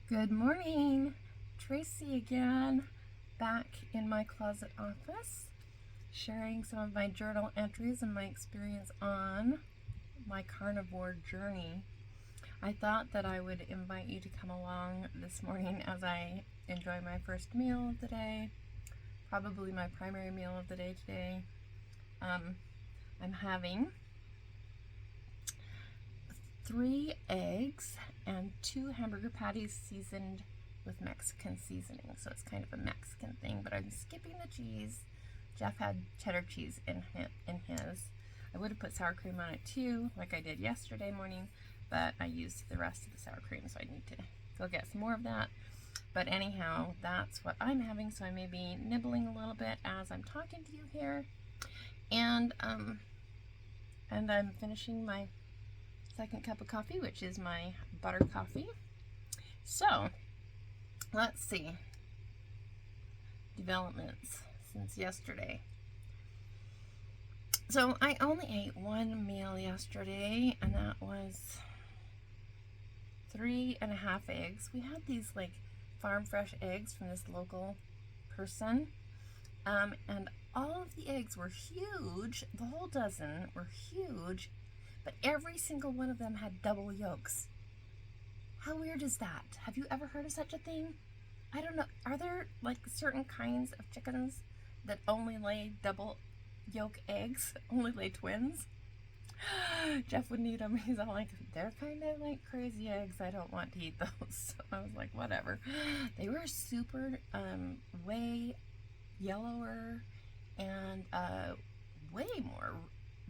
Good morning, Tracy again, back in my closet office, sharing some of my journal entries and my experience on my carnivore journey. I thought that I would invite you to come along this morning as I enjoy my first meal of the day, probably my primary meal of the day today. I'm having 3 eggs and 2 hamburger patties seasoned with Mexican seasoning. So it's kind of a Mexican thing, but I'm skipping the cheese. Jeff had cheddar cheese in his. I would have put sour cream on it too, like I did yesterday morning, but I used the rest of the sour cream, so I need to go get some more of that. But anyhow, that's what I'm having, so I may be nibbling a little bit as I'm talking to you here. And I'm finishing my second cup of coffee, which is my butter coffee. So let's see developments since yesterday. So I only ate one meal yesterday, and that was 3.5 eggs. We had these like farm fresh eggs from this local person, and all of the eggs were huge. The whole dozen were huge, but every single one of them had double yolks. How weird is that? Have you ever heard of such a thing? I don't know. Are there like certain kinds of chickens that only lay double yolk eggs, only lay twins? Jeff wouldn't eat them. He's all like, they're kind of like crazy eggs. I don't want to eat those. So I was like, whatever. They were super way yellower and way more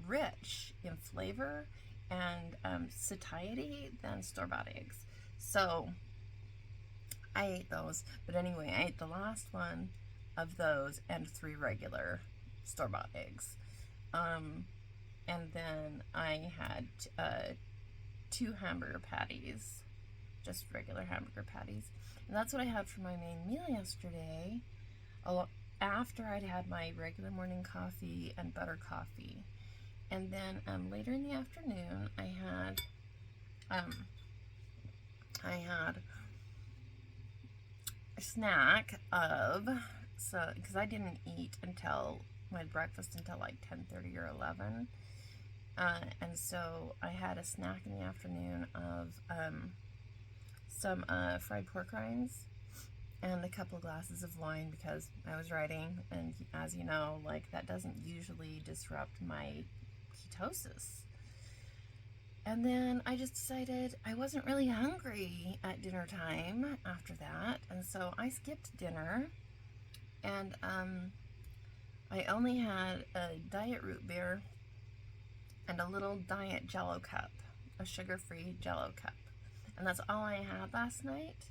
rich in flavor and satiety than store-bought eggs. So I ate those, but anyway, I ate the last one of those and 3 regular store-bought eggs, and then I had 2 hamburger patties, just regular hamburger patties, and that's what I had for my main meal yesterday, after I'd had my regular morning coffee and butter coffee. And then later in the afternoon, I had a snack because I didn't eat until my breakfast until like 10:30 or 11, and so I had a snack in the afternoon of some fried pork rinds and a couple of glasses of wine because I was writing, and as you know, like that doesn't usually disrupt my ketosis. And then I just decided I wasn't really hungry at dinner time after that, and so I skipped dinner, and I only had a diet root beer and a little diet Jello cup, a sugar-free Jello cup, and that's all I had last night.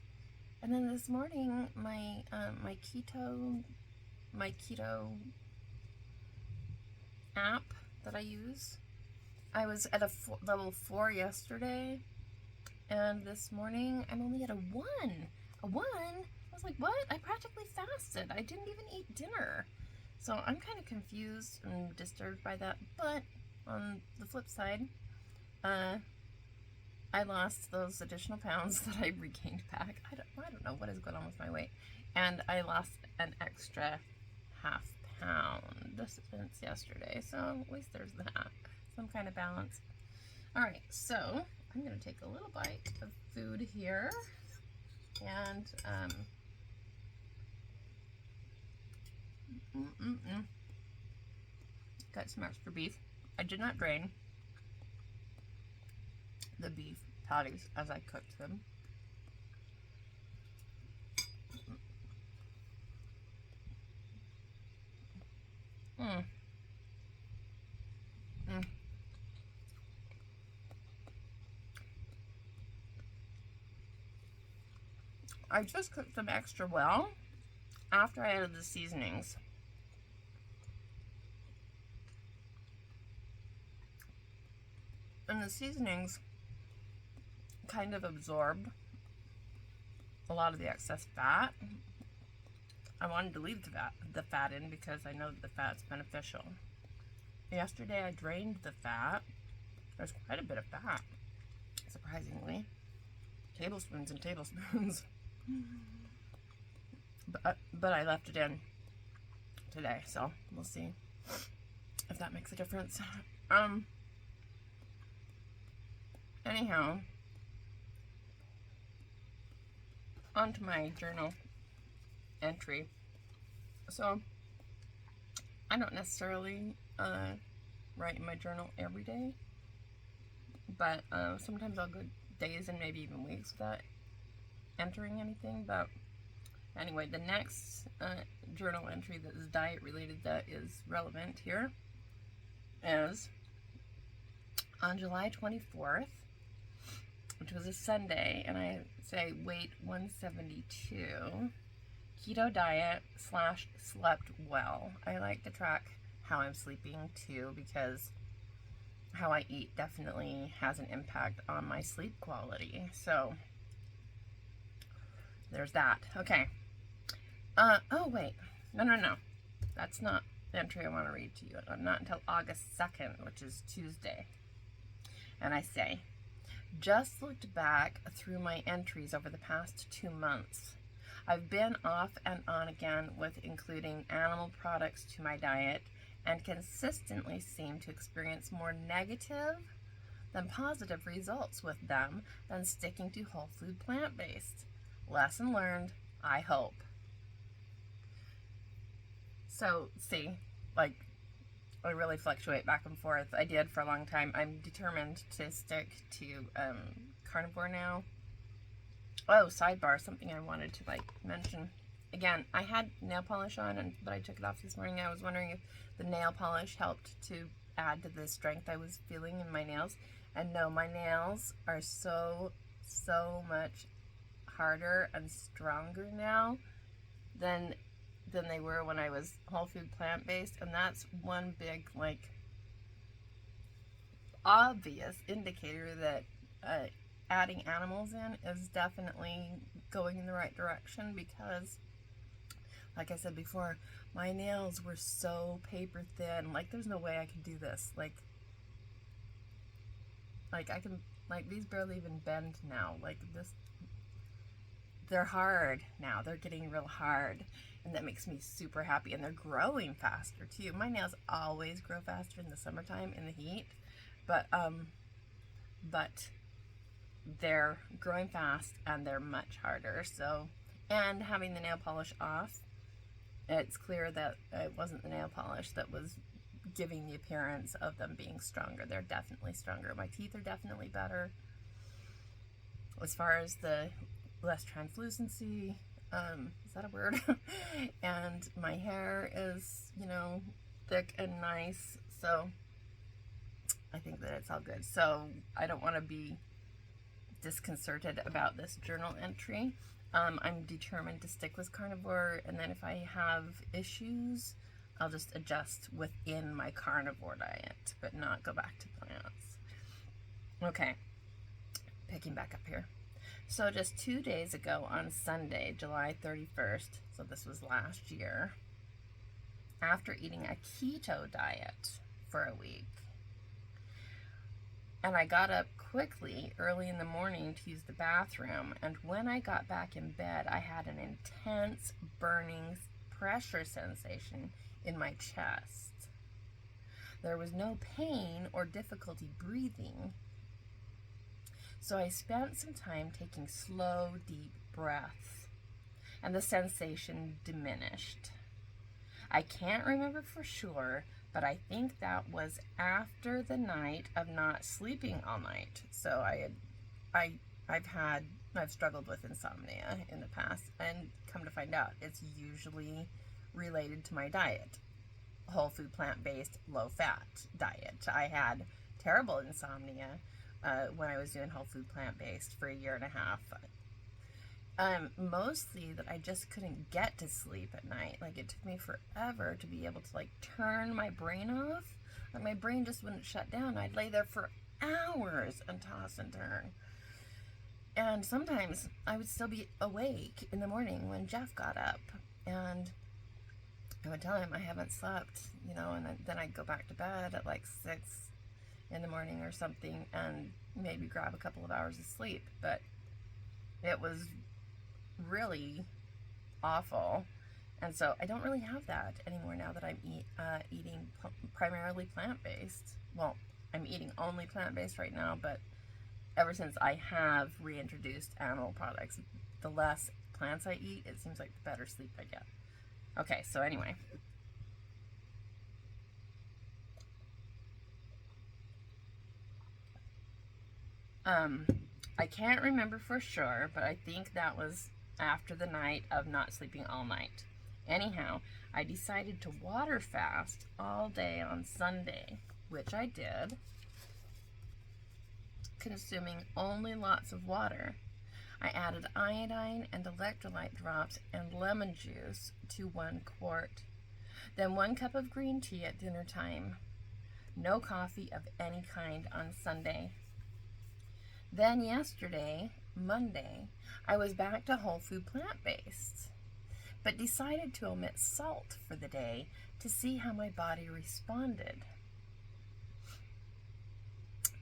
And then this morning, my keto app that I use, I was at a level 4 yesterday, and this morning I'm only at a 1. A 1? I was like, what? I practically fasted. I didn't even eat dinner. So I'm kind of confused and disturbed by that. But on the flip side, I lost those additional pounds that I regained back. I don't know what is going on with my weight. And I lost an extra ½ pound since yesterday. So at least there's that. Some kind of balance. Alright, so I'm going to take a little bite of food here. And, got some extra beef. I did not drain the beef patties as I cooked them. I just cooked them extra well after I added the seasonings. And the seasonings kind of absorb a lot of the excess fat. I wanted to leave the fat in because I know that the fat's beneficial. Yesterday I drained the fat. There's quite a bit of fat, surprisingly. Tablespoons and tablespoons. But I left it in today, so we'll see if that makes a difference. Anyhow, onto my journal entry. So I don't necessarily write in my journal every day, but sometimes I'll go days and maybe even weeks without entering anything. But anyway, the next journal entry that is diet related that is relevant here is on July 24th, which was a Sunday, and I say weight 172, keto diet / slept well. I like to track how I'm sleeping too, because how I eat definitely has an impact on my sleep quality. So there's that. Okay. Oh wait, no. That's not the entry I want to read to you. Not until August 2nd, which is Tuesday. And I say, just looked back through my entries over the past 2 months. I've been off and on again with including animal products to my diet, and consistently seem to experience more negative than positive results with them than sticking to whole food plant-based. Lesson learned, I hope. So, see, like, I really fluctuate back and forth. I did for a long time. I'm determined to stick to carnivore now. Oh, sidebar, something I wanted to mention. Again, I had nail polish on, but I took it off this morning. I was wondering if the nail polish helped to add to the strength I was feeling in my nails. And no, my nails are so much harder and stronger now than they were when I was whole food plant-based. And that's one big, obvious indicator that adding animals in is definitely going in the right direction, because like I said before, my nails were so paper thin. There's no way I could do this. I can, these barely even bend now. This, they're hard now. They're getting real hard, and that makes me super happy. And they're growing faster too. My nails always grow faster in the summertime in the heat, but they're growing fast and they're much harder. So, and having the nail polish off, it's clear that it wasn't the nail polish that was giving the appearance of them being stronger. They're definitely stronger. My teeth are definitely better. As far as the less translucency, is that a word? And my hair is, thick and nice. So I think that it's all good. So I don't want to be disconcerted about this journal entry. I'm determined to stick with carnivore, and then if I have issues, I'll just adjust within my carnivore diet, but not go back to plants. Okay, picking back up here. So just 2 days ago on Sunday, July 31st, so this was last year, after eating a keto diet for a week, and I got up quickly early in the morning to use the bathroom, and when I got back in bed, I had an intense burning pressure sensation in my chest. There was no pain or difficulty breathing, so I spent some time taking slow, deep breaths, and the sensation diminished. I can't remember for sure, but I think that was after the night of not sleeping all night. So I've struggled with insomnia in the past, and come to find out, it's usually related to my diet. Whole food, plant-based, low-fat diet. I had terrible insomnia when I was doing whole food, plant-based for 1.5 years. Mostly that I just couldn't get to sleep at night. It took me forever to be able to turn my brain off. My brain just wouldn't shut down. I'd lay there for hours and toss and turn. And sometimes I would still be awake in the morning when Jeff got up, and I would tell him I haven't slept, and then I'd go back to bed at 6 in the morning or something, and maybe grab a couple of hours of sleep. But it was really awful. And so I don't really have that anymore now that I'm eating primarily plant-based. Well, I'm eating only plant-based right now, but ever since I have reintroduced animal products, the less plants I eat, it seems like the better sleep I get. Okay, so anyway. I can't remember for sure, but I think that was after the night of not sleeping all night. Anyhow, I decided to water fast all day on Sunday, which I did, consuming only lots of water. I added iodine and electrolyte drops and lemon juice to 1 quart. Then 1 cup of green tea at dinner time. No coffee of any kind on Sunday. Then yesterday, Monday, I was back to whole food plant-based, but decided to omit salt for the day to see how my body responded.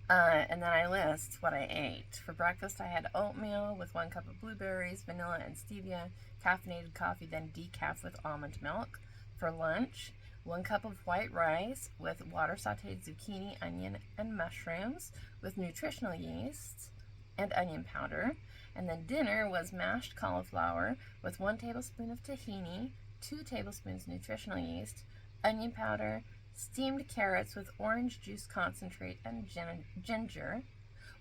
And then I list what I ate. For breakfast, I had oatmeal with 1 cup of blueberries, vanilla and stevia, caffeinated coffee, then decaf with almond milk. For lunch, 1 cup of white rice with water sauteed zucchini, onion, and mushrooms with nutritional yeast and onion powder. And then dinner was mashed cauliflower with 1 tablespoon of tahini, 2 tablespoons nutritional yeast, onion powder, steamed carrots with orange juice concentrate and ginger,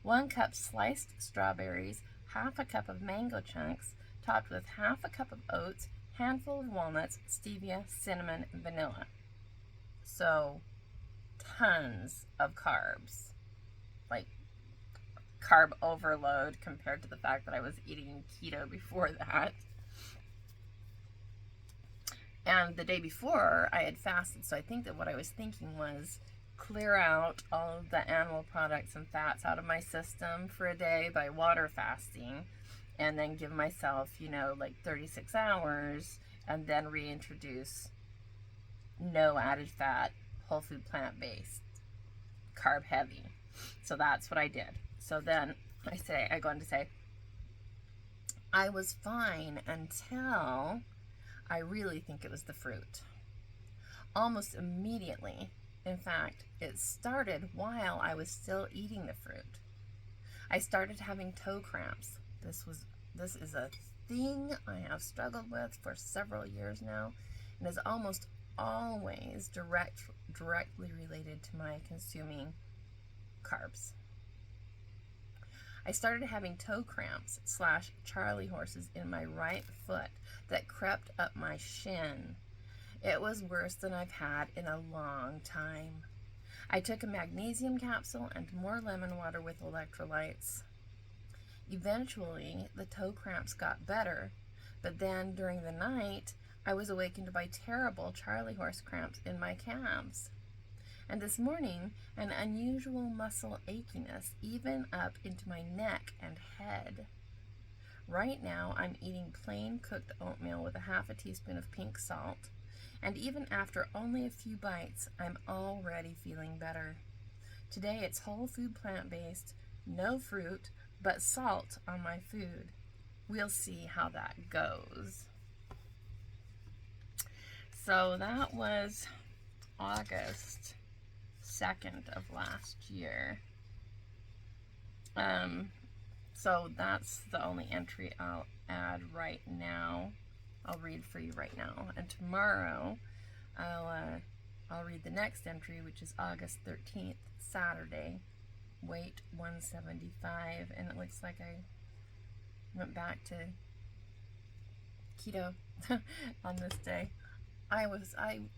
1 cup sliced strawberries, half a cup of mango chunks, topped with half a cup of oats, handful of walnuts, stevia, cinnamon, and vanilla. So, tons of carbs. Like, carb overload compared to the fact that I was eating keto before that. And the day before, I had fasted, so I think that what I was thinking was clear out all of the animal products and fats out of my system for a day by water fasting, and then give myself, like 36 hours, and then reintroduce no added fat, whole food plant-based, carb heavy. So that's what I did. So then I go on to say, I was fine until I really think it was the fruit. Almost immediately, in fact, it started while I was still eating the fruit. I started having toe cramps. This is a thing I have struggled with for several years now, and is almost always directly related to my consuming carbs. I started having toe cramps / Charlie horses in my right foot that crept up my shin. It was worse than I've had in a long time. I took a magnesium capsule and more lemon water with electrolytes. Eventually, the toe cramps got better, but then during the night, I was awakened by terrible Charlie horse cramps in my calves. And this morning, an unusual muscle achiness, even up into my neck and head. Right now, I'm eating plain cooked oatmeal with a half a teaspoon of pink salt, and even after only a few bites, I'm already feeling better. Today, it's whole food plant-based, no fruit, but salt on my food. We'll see how that goes. So that was August 2nd of last year. So that's the only entry I'll add right now. I'll read for you right now. And tomorrow, I'll read the next entry, which is August 13th, Saturday. Weight 175, and it looks like I went back to keto on this day. I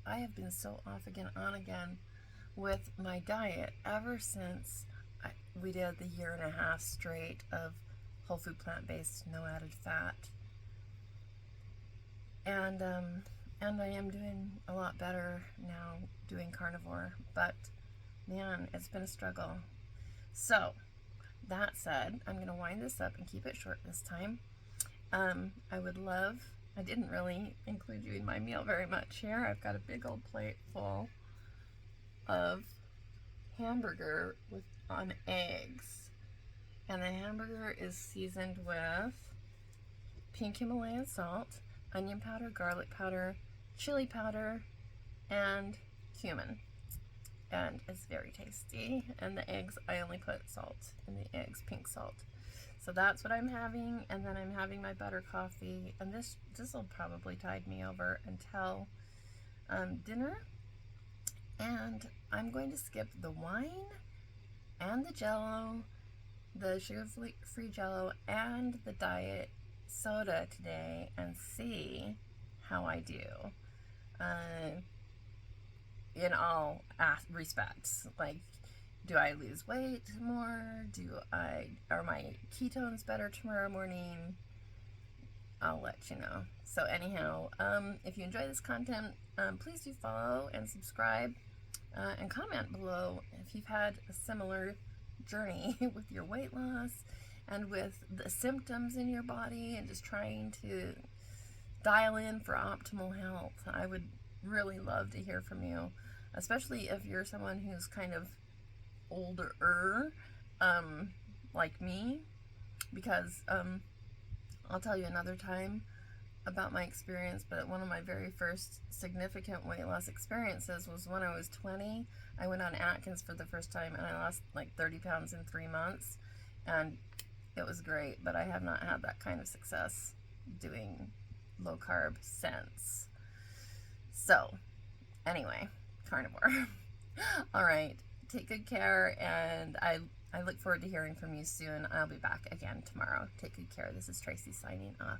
have been so off again, on again with my diet ever since we did the 1.5 years straight of whole food plant-based, no added fat. And I am doing a lot better now doing carnivore, but man, it's been a struggle. So, that said, I'm going to wind this up and keep it short this time. I didn't really include you in my meal very much here. I've got a big old plate full of hamburger on eggs. And the hamburger is seasoned with pink Himalayan salt, onion powder, garlic powder, chili powder, and cumin. And it's very tasty. And the eggs, I only put salt in the eggs, pink salt. So that's what I'm having, and then I'm having my butter coffee, and this will probably tide me over until dinner. And I'm going to skip the wine and the Jello, the sugar-free Jello, and the diet soda today, and see how I do in all respects. Like, do I lose weight more? Are my ketones better tomorrow morning? I'll let you know. So anyhow, if you enjoy this content, please do follow and subscribe, and comment below if you've had a similar journey with your weight loss and with the symptoms in your body and just trying to dial in for optimal health. I would really love to hear from you, especially if you're someone who's kind of older, like me, because I'll tell you another time about my experience, but one of my very first significant weight loss experiences was when I was 20. I went on Atkins for the first time, and I lost like 30 pounds in 3 months, and it was great, but I have not had that kind of success doing low carb since. So anyway, carnivore. All right, take good care, and I look forward to hearing from you soon. I'll be back again tomorrow. Take good care. This is Tracy signing off.